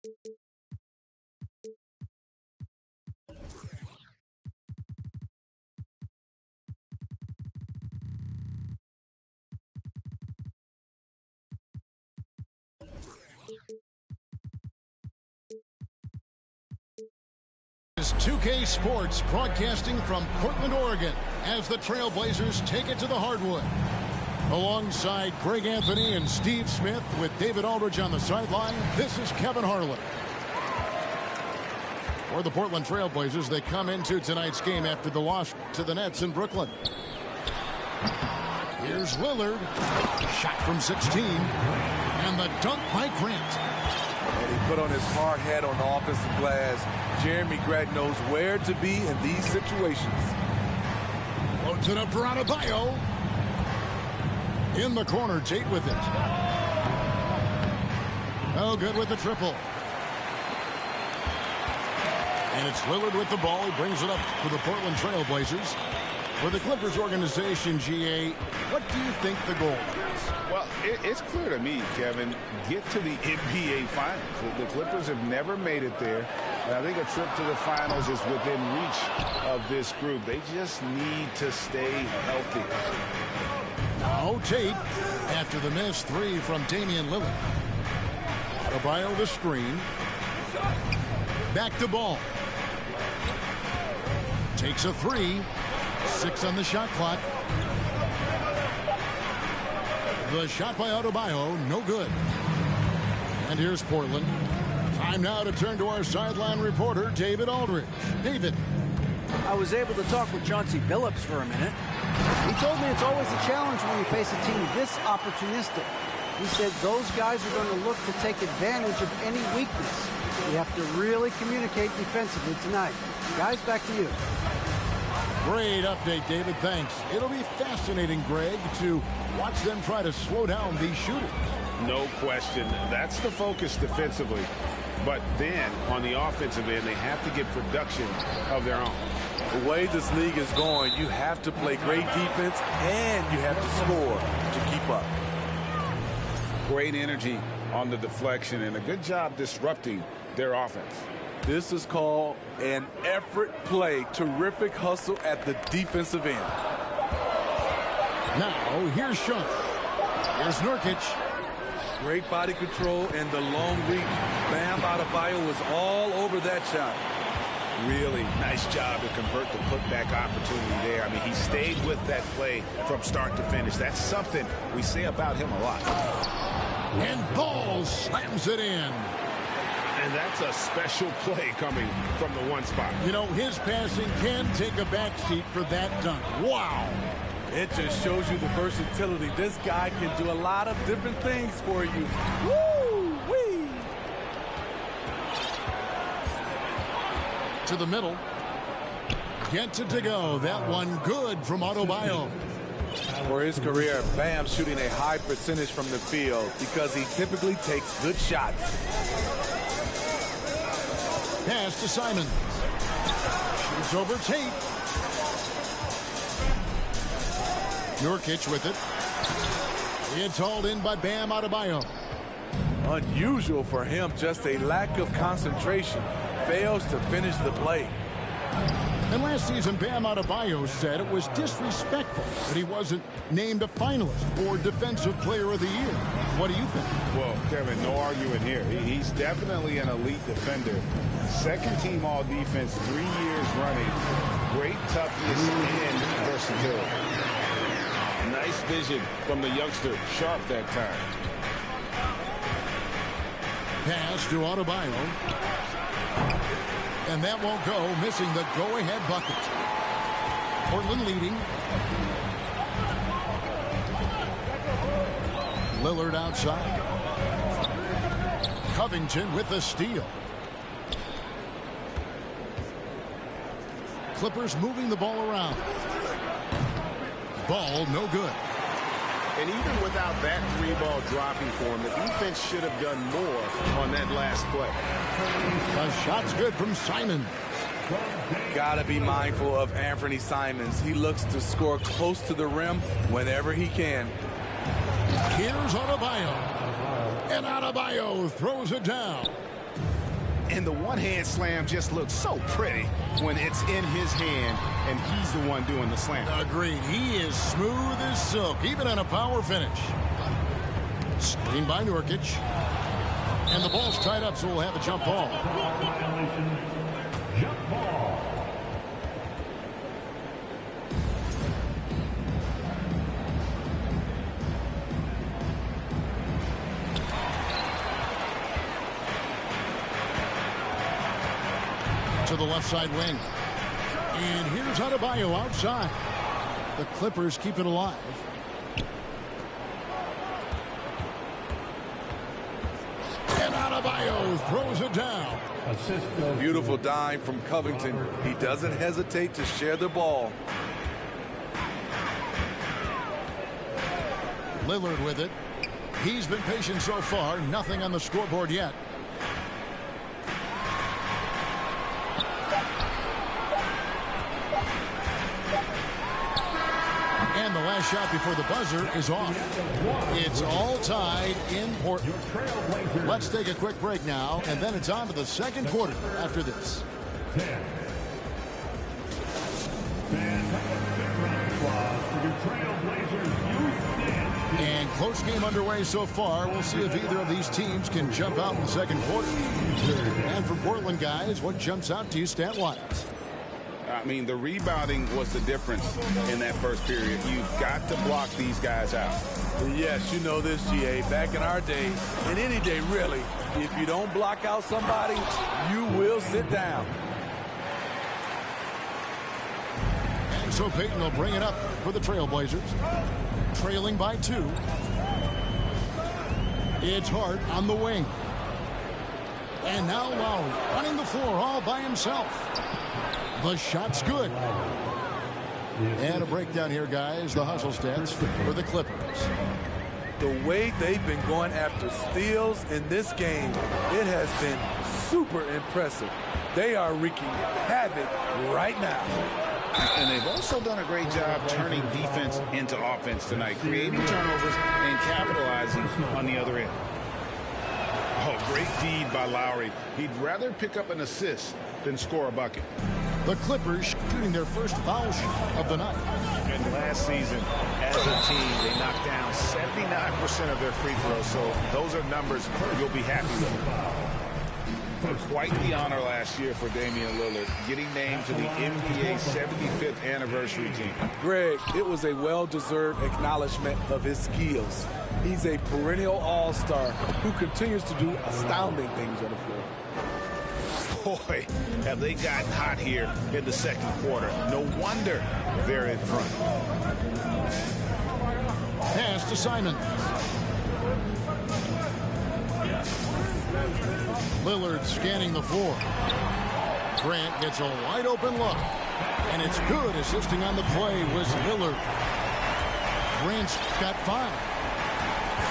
Is 2K Sports broadcasting from Portland, Oregon, as the Trailblazers take it to the hardwood. Alongside Greg Anthony and Steve Smith with David Aldridge on the sideline, this is Kevin Harlan. For the Portland Trailblazers, they come into tonight's game after the loss to the Nets in Brooklyn. Here's Lillard. Shot from 16. And the dunk by Grant. And he put on his hard hat on the offensive glass. Jeremy Grant knows where to be in these situations. Loads it up for Adebayo. In the corner, Tate with it. Oh, good with the triple. And it's Lillard with the ball. He brings it up for the Portland Trailblazers. For the Clippers organization, GA, what do you think the goal is? Well, it's clear to me, Kevin, get to the NBA Finals. The Clippers have never made it there. And I think a trip to the Finals is within reach of this group. They just need to stay healthy. Now Tate, after the missed three from Damian Lillard. Adebayo the screen. Back to ball. Takes a three. 6 on the shot clock. The shot by Adebayo, no good. And here's Portland. Time now to turn to our sideline reporter, David Aldridge. David. I was able to talk with Chauncey Billups for a minute. He told me it's always a challenge when you face a team this opportunistic. He said those guys are going to look to take advantage of any weakness. You have to really communicate defensively tonight. Guys, back to you. Great update, David. Thanks. It'll be fascinating, Greg, to watch them try to slow down these shooters. No question. That's the focus defensively. But then, on the offensive end, they have to get production of their own. The way this league is going, you have to play great defense and you have to score to keep up. Great energy on the deflection and a good job disrupting their offense. This is called an effort play. Terrific hustle at the defensive end. Now, here's Sean. Here's Nurkic. Great body control and the long reach. Bam Adebayo was all over that shot. Really nice job to convert the putback opportunity there. I mean, he stayed with that play from start to finish. That's something we say about him a lot. And Ball slams it in. And that's a special play coming from the one spot. You know, his passing can take a backseat for that dunk. Wow. It just shows you the versatility. This guy can do a lot of different things for you. Woo-wee! To the middle. Gets it to go. That one good from Adebayo. For his career, Bam shooting a high percentage from the field because he typically takes good shots. Pass to Simons. Shoots over Tate. Nurkic with it. It's hauled in by Bam Adebayo. Unusual for him, just a lack of concentration. Fails to finish the play. And last season, Bam Adebayo said it was disrespectful that he wasn't named a finalist for Defensive Player of the Year. What do you think? Well, Kevin, no arguing here. He's definitely an elite defender. Second team all defense, 3 years running. Great toughness and versatility. Nice vision from the youngster. Sharp that time. Pass to Adebayo. And that won't go, missing the go-ahead bucket. Portland leading. Lillard outside. Covington with the steal. Clippers moving the ball around. Ball no good. And even without that three-ball dropping for him, the defense should have done more on that last play. The shot's good from Simons. Gotta be mindful of Anthony Simons. He looks to score close to the rim whenever he can. Here's Adebayo. And Adebayo throws it down. And the one-hand slam just looks so pretty when it's in his hand and he's the one doing the slam. Agreed. He is smooth as silk, even on a power finish. Screen by Nurkic. And the ball's tied up, so we'll have a jump ball. Jump ball. To the left side wing. And here's Adebayo outside. The Clippers keep it alive. And Adebayo throws it down. Beautiful dime from Covington. He doesn't hesitate to share the ball. Lillard with it. He's been patient so far. Nothing on the scoreboard yet. And the last shot before the buzzer is off. It's all tied in Portland. Let's take a quick break now, and then it's on to the second quarter after this. And close game underway so far. We'll see if either of these teams can jump out in the second quarter. And for Portland, guys, what jumps out to you stat-wise? I mean, the rebounding was the difference in that first period. You've got to block these guys out. Yes, you know this, GA. Back in our day, and any day really, if you don't block out somebody, you will sit down. And so Payton will bring it up for the Trailblazers. Trailing by 2. It's Hart on the wing. And now Lowry running the floor all by himself. The shot's good. And a breakdown here, guys. The hustle stats for the Clippers. The way they've been going after steals in this game, it has been super impressive. They are wreaking havoc right now. And they've also done a great job turning defense into offense tonight, creating turnovers and capitalizing on the other end. Oh, great feed by Lowry. He'd rather pick up an assist than score a bucket. The Clippers shooting their first foul shot of the night. And last season, as a team, they knocked down 79% of their free throws, so those are numbers you'll be happy with. Quite the honor last year for Damian Lillard, getting named to the NBA 75th anniversary team. Greg, it was a well-deserved acknowledgement of his skills. He's a perennial all-star who continues to do astounding things on the floor. Boy, have they gotten hot here in the second quarter. No wonder they're in front. Pass to Simon. Lillard scanning the floor. Grant gets a wide open look. And it's good. Assisting on the play was Lillard. Grant's got 5.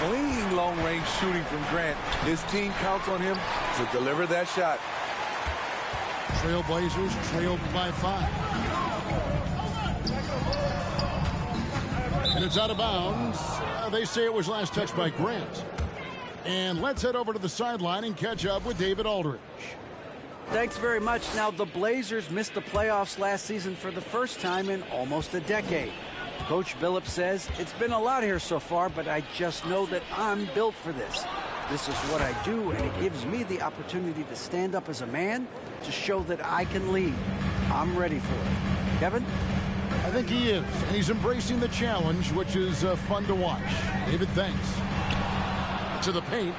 Clean long-range shooting from Grant. His team counts on him to deliver that shot. Trailblazers trailed by 5. And it's out of bounds. They say it was last touched by Grant. And let's head over to the sideline and catch up with David Aldridge. Thanks very much. Now, the Blazers missed the playoffs last season for the first time in almost a decade. Coach Billups says, it's been a lot here so far, but I just know that I'm built for this. This is what I do, and it gives me the opportunity to stand up as a man to show that I can lead. I'm ready for it. Kevin? I think he is. And he's embracing the challenge, which is fun to watch. David, thanks. To the paint.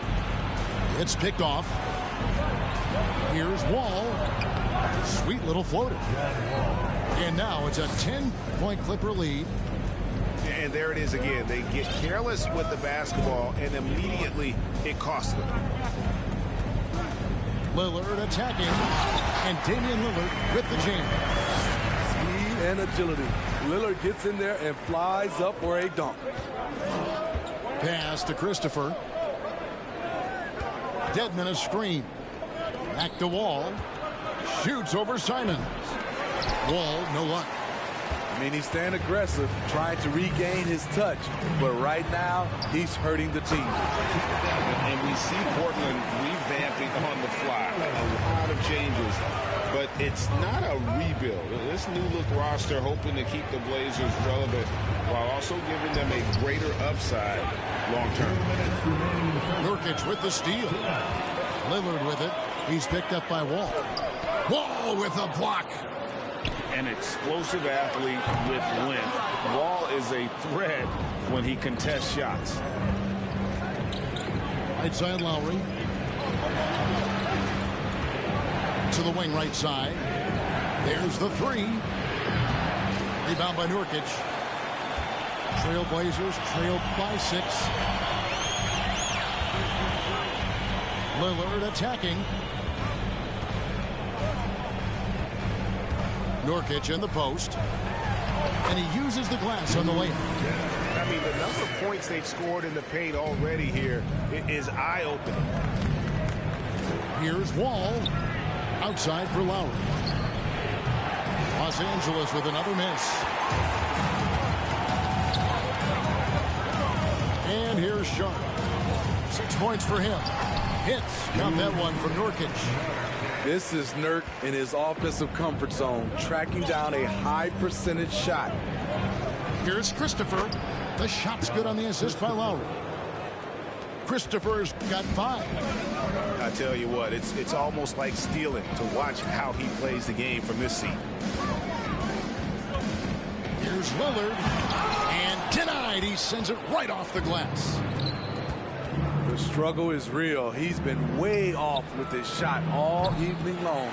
It's picked off. Here's Wall. Sweet little floater. And now it's a 10-point Clipper lead. And there it is again. They get careless with the basketball, and immediately it costs them. Lillard attacking. And Damian Lillard with the jam. Speed and agility. Lillard gets in there and flies up for a dunk. Pass to Christopher. Dedmon a screen. Back to Wall. Shoots over Simons. Wall, no luck. I mean, he's staying aggressive, trying to regain his touch. But right now, he's hurting the team. And we see Portland revamping on the fly. A some changes, but it's not a rebuild. This new look roster hoping to keep the Blazers relevant while also giving them a greater upside long term. Nurkic with the steal. Lillard with it. He's picked up by Wall. Wall with a block. An explosive athlete with length. Wall is a threat when he contests shots. Right side Lowry. To the wing right side. There's the three. Rebound by Nurkic. Trailblazers trailed by 6. Lillard attacking. Nurkic in the post. And he uses the glass on the layup. I mean, the number of points they've scored in the paint already here is eye-opening. Here's Wall. Outside for Lowry. Los Angeles with another miss. And here's Sharp. 6 points for him. Hits. Count that one from Nurkic. This is Nurk in his offensive comfort zone, tracking down a high percentage shot. Here's Christopher. The shot's good on the assist by Lowry. Christopher's got 5. I tell you what, it's almost like stealing to watch how he plays the game from this seat. Here's Lillard. And denied. He sends it right off the glass. The struggle is real. He's been way off with his shot all evening long.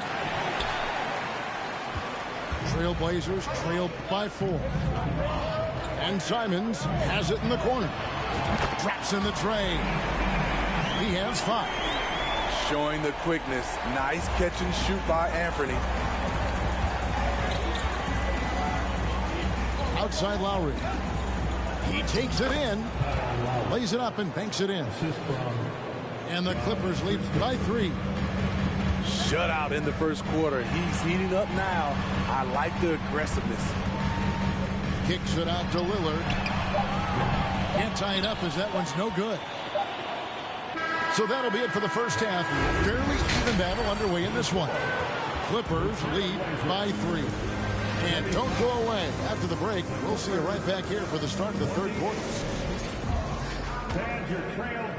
Trailblazers trailed by 4. And Simons has it in the corner. Drops in the tray. He has 5. Showing the quickness. Nice catch and shoot by Anthony. Outside Lowry. He takes it in. Lays it up and banks it in. And the Clippers lead by 3. Shutout in the first quarter. He's heating up now. I like the aggressiveness. Kicks it out to Lillard. Can't tie it up as that one's no good. So that'll be it for the first half. Fairly even battle underway in this one. Clippers lead by 3. And don't go away. After the break, we'll see you right back here for the start of the third quarter.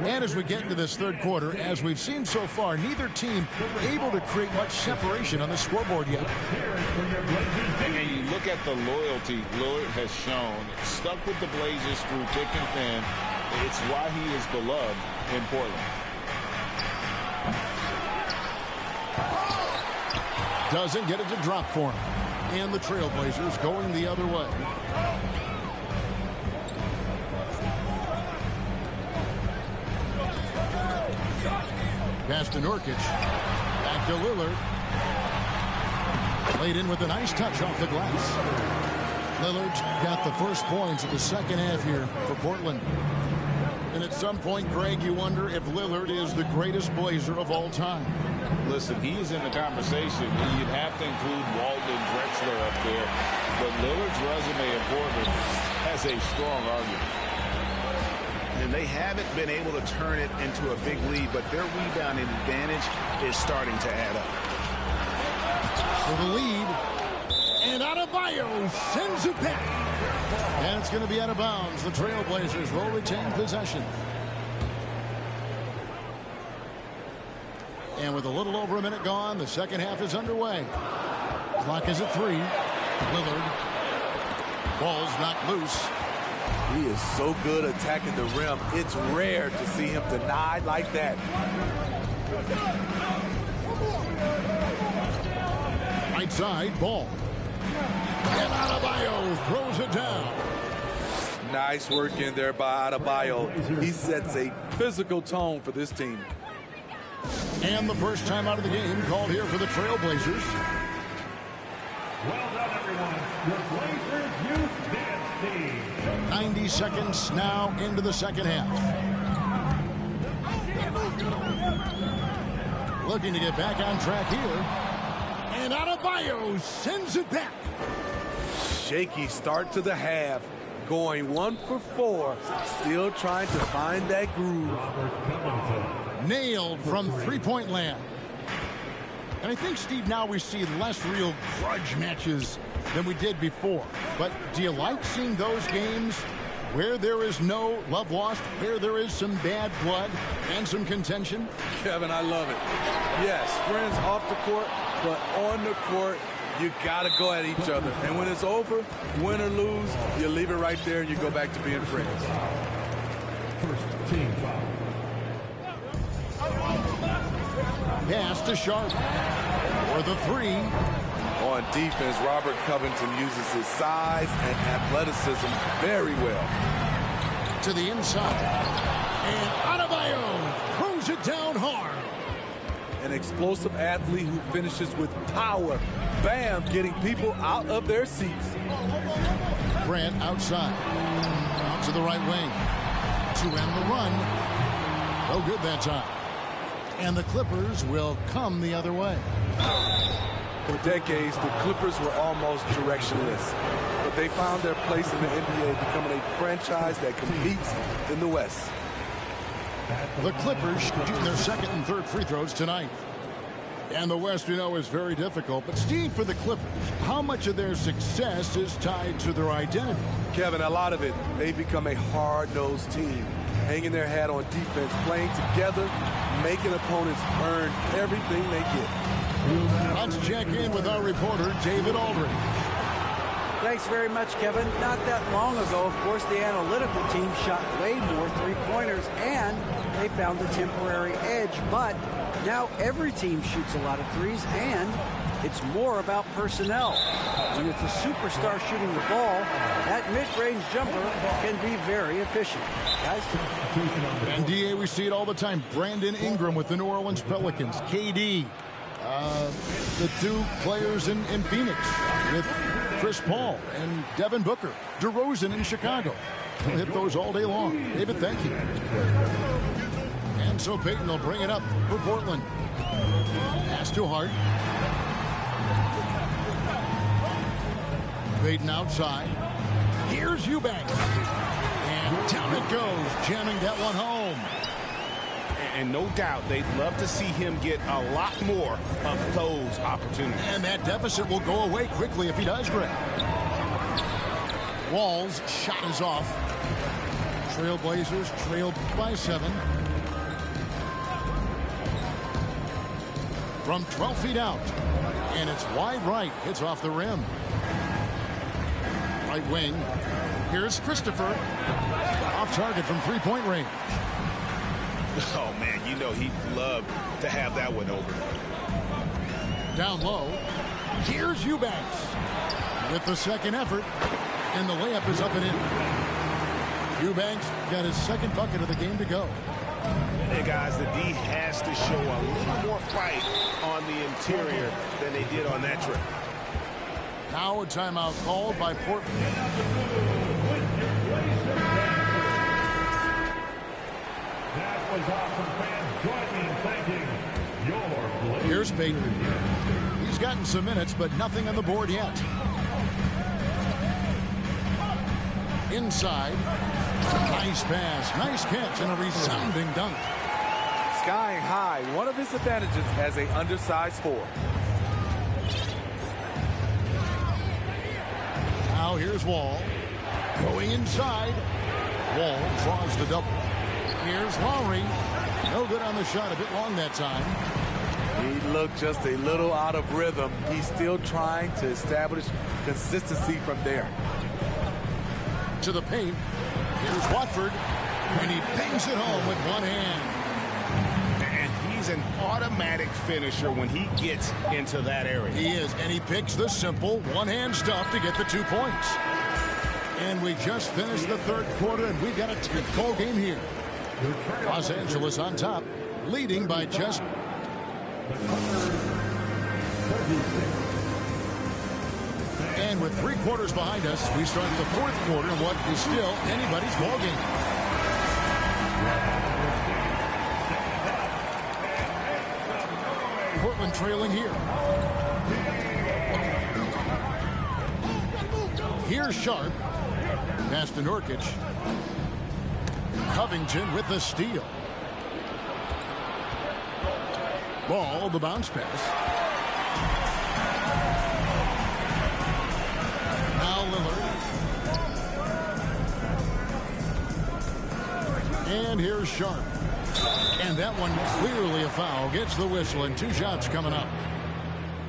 And as we get into this third quarter, as we've seen so far, neither team able to create much separation on the scoreboard yet. And you look at the loyalty Lillard has shown, stuck with the Blazers through thick and thin. It's why he is beloved in Portland. Doesn't get it to drop for him. And the Trailblazers going the other way. Pass to Nurkic. Back to Lillard. Played in with a nice touch off the glass. Lillard's got the first points of the second half here for Portland. And at some point, Greg, you wonder if Lillard is the greatest Blazer of all time. Listen, he is in the conversation. You'd have to include Walton Drexler up there. But Lillard's resume in Portland has a strong argument. And they haven't been able to turn it into a big lead, but their rebounding advantage is starting to add up. For the lead. And Adebayo sends it back. And it's going to be out of bounds. The Trailblazers will retain possession. And with a little over a minute gone, the second half is underway. Clock is at 3. Lillard. Ball's knocked loose. He is so good attacking the rim. It's rare to see him denied like that. Right side, Ball. And Adebayo throws it down. Nice work in there by Adebayo. He sets a physical tone for this team. And the first time out of the game called here for the Trailblazers. Well done, everyone. Your Blazers youth dance team. 90 seconds now into the second half. Looking to get back on track here. And Adebayo sends it back. Shaky start to the half. Going 1 for 4. Still trying to find that groove. Nailed from three-point land. And I think, Steve, now we see less real grudge matches than we did before. But do you like seeing those games where there is no love lost, where there is some bad blood and some contention? Kevin, I love it. Yes, friends off the court, but on the court, you got to go at each other. And when it's over, win or lose, you leave it right there and you go back to being friends. First team foul. Pass to Sharp for the three. On defense, Robert Covington uses his size and athleticism very well. To the inside. And Adebayo throws it down hard. An explosive athlete who finishes with power. Bam, getting people out of their seats. Grant outside. Out to the right wing. To end the run. No good that time. And the Clippers will come the other way. For decades, the Clippers were almost directionless. But they found their place in the NBA, becoming a franchise that competes in the West. The Clippers shooting their second and third free throws tonight. And the West, we know, is very difficult. But, Steve, for the Clippers, how much of their success is tied to their identity? Kevin, a lot of it. They become a hard-nosed team, hanging their hat on defense, playing together, making opponents earn everything they get. Let's check in with our reporter, David Aldridge. Thanks very much, Kevin. Not that long ago, of course, the analytical team shot way more three-pointers, and they found a temporary edge. But now every team shoots a lot of threes, and it's more about personnel. When it's a superstar shooting the ball, that mid-range jumper can be very efficient. Guys? And, DA, we see it all the time. Brandon Ingram with the New Orleans Pelicans. KD. The two players in Phoenix with Chris Paul and Devin Booker. DeRozan in Chicago. We'll hit those all day long. David, thank you. And so Payton will bring it up for Portland. Pass to Hart. Payton outside. Here's Eubanks. And down it goes, jamming that one home. And no doubt they'd love to see him get a lot more of those opportunities. And that deficit will go away quickly if he does, Greg. Wall's shot is off. Trailblazers trailed by 7. From 12 feet out. And it's wide right. It's off the rim. Right wing. Here's Christopher. Off target from three-point range. Oh, man, you know he'd love to have that one over. Down low. Here's Eubanks with the second effort. And the layup is up and in. Eubanks got his second bucket of the game to go. Hey, guys, the D has to show a little more fight on the interior than they did on that trip. Now a timeout called by Portland. That was awesome, fans. Join me in thanking your Blazers. Here's Payton. He's gotten some minutes, but nothing on the board yet. Inside. Nice pass. Nice catch and a resounding dunk. Skying high, one of his advantages as an undersized forward. Now here's Wall. Going inside. Wall draws the double. Here's Lowry. No good on the shot. A bit long that time. He looked just a little out of rhythm. He's still trying to establish consistency from there. To the paint. Here's Watford. And he bangs it home with one hand. And he's an automatic finisher when he gets into that area. He is. And he picks the simple one-hand stuff to get the 2 points. And we just finished the third quarter, and we've got a tight ball game here. Los Angeles on top, leading by just... And with 3 quarters behind us, we start the fourth quarter in what is still anybody's ball game. Portland trailing here. Here's Sharp. Pass to Nurkic. Covington with the steal. Ball, the bounce pass. Now Lillard. And here's Sharp. And that one clearly a foul. Gets the whistle and 2 shots coming up.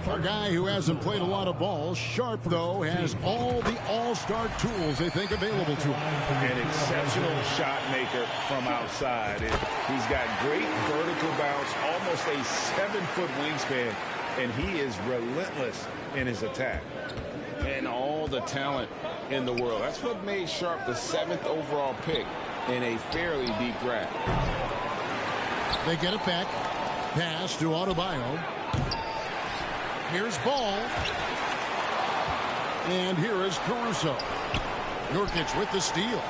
For a guy who hasn't played a lot of ball, Sharp, though, has all the all-star tools they think available to him. An exceptional shot maker from outside. He's got great vertical bounce, almost a 7-foot wingspan, and he is relentless in his attack. And all the talent in the world. That's what made Sharp the 7th overall pick in a fairly deep draft. They get it back. Pass to Adebayo. Here's Ball. And here is Caruso. Nurkic with the steal.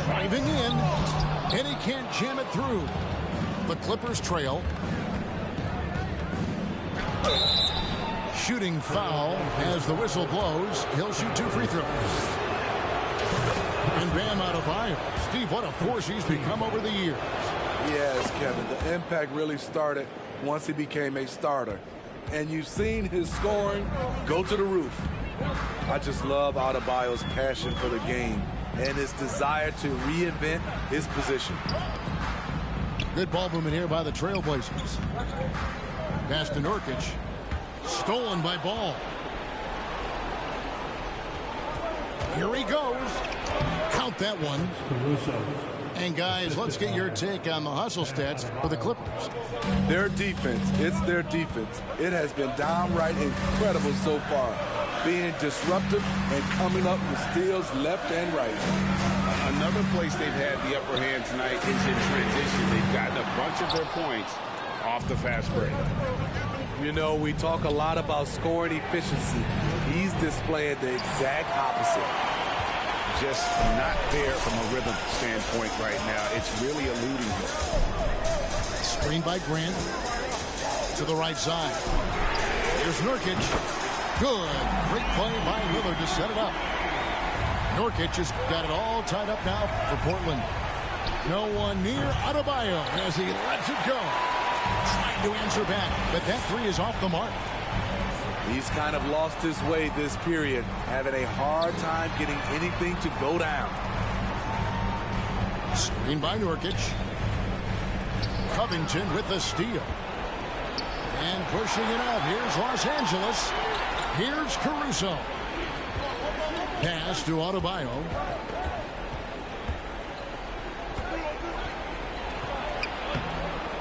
Driving in. And he can't jam it through. The Clippers trail. Shooting foul as the whistle blows. He'll shoot 2 free throws. And Bam Adebayo. Steve, what a force he's become over the years. Yes, Kevin, the impact really started once he became a starter. And you've seen his scoring go to the roof. I just love Adebayo's passion for the game and his desire to reinvent his position. Good ball movement here by the Trailblazers. Pass to Nurkic. Stolen by Ball. Here he goes. Count that one. And guys, let's get your take on the hustle stats for the Clippers. Their defense, it's their defense. It has been downright incredible so far, being disruptive and coming up with steals left and right. Another place they've had the upper hand tonight is in transition. They've gotten a bunch of their points off the fast break. You know, we talk a lot about scoring efficiency. He's displaying the exact opposite. Just not there from a rhythm standpoint right now. It's really eluding him. Screen by Grant to the right side. Here's Nurkic. Good. Great play by Lillard to set it up. Nurkic has got it all tied up now for Portland. No one near Adebayo as he lets it go. Trying to answer back, but that 3 is off the mark. He's kind of lost his way this period, having a hard time getting anything to go down. Screen by Nurkic. Covington with the steal. And pushing it up. Here's Los Angeles. Here's Caruso. Pass to Adebayo.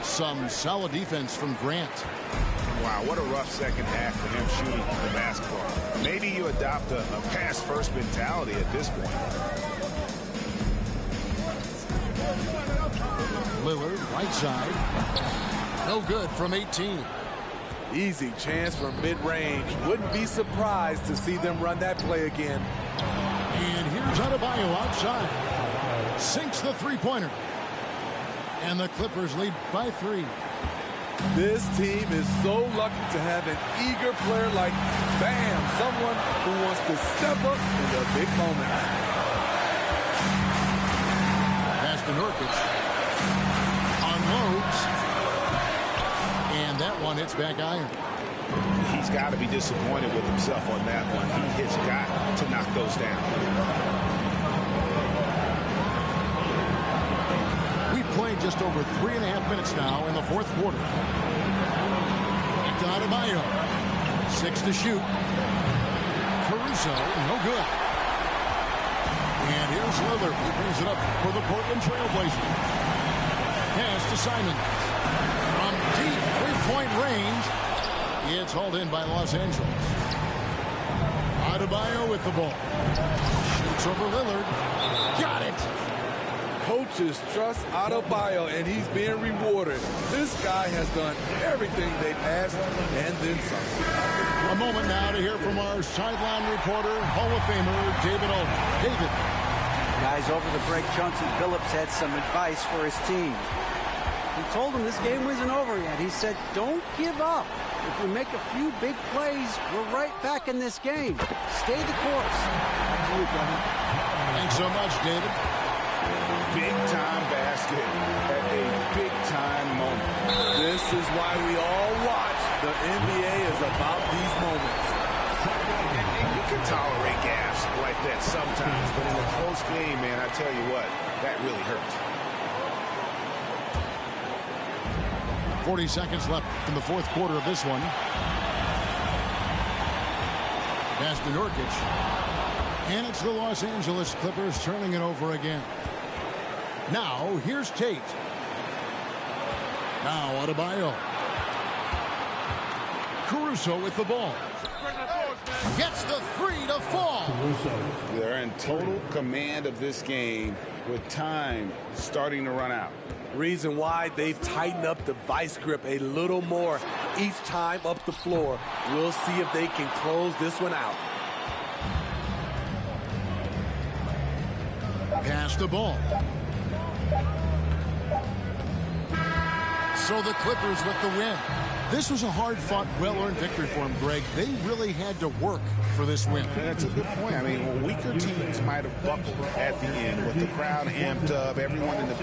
Some solid defense from Grant. Wow, what a rough second half for him shooting the basketball. Maybe you adopt a pass-first mentality at this point. Lillard, right side. No good from 18. Easy chance for mid-range. Wouldn't be surprised to see them run that play again. And here's Adebayo outside. Sinks the three-pointer. And the Clippers lead by 3. This team is so lucky to have an eager player like Bam, someone who wants to step up in the big moments. Pass to Nurkic. Unloads. And that one hits back iron. He's got to be disappointed with himself on that one. He has got to knock those down. Played just over 3.5 minutes now in the 4th quarter. Back to Adebayo. 6 to shoot. Caruso, no good. And here's Lillard. He brings it up for the Portland Trailblazers. Pass to Simon. From deep three-point range. It's hauled in by Los Angeles. Adebayo with the ball. Shoots over Lillard. Got it. Coaches trust Adebayo, and he's being rewarded. This guy has done everything they've asked and then some. A moment now to hear from our sideline reporter, Hall of Famer David Aldridge. David. Guys, over the break, Chauncey Billups had some advice for his team. He told them this game wasn't over yet. He said, don't give up. If we make a few big plays, we're right back in this game. Stay the course. Back to you, Kevin. Thanks so much, David. Big-time basket at a big-time moment. This is why we all watch. The NBA is about these moments. And you can tolerate gaffes like that sometimes, but in a close game, man, I tell you what, that really hurts. 40 seconds left in the fourth quarter of this one. Pass to Nurkic. And it's the Los Angeles Clippers turning it over again. Now, here's Tate. Now, Adebayo. Caruso with the ball. Gets the three to fall. They're in total command of this game with time starting to run out. Reason why they've tightened up the vice grip a little more each time up the floor. We'll see if they can close this one out. Pass the ball. So the Clippers with the win. This was a hard-fought, well-earned victory for them, Greg. They really had to work for this win. That's a good point. I mean, weaker teams might have buckled at the end with the crowd amped up, everyone in the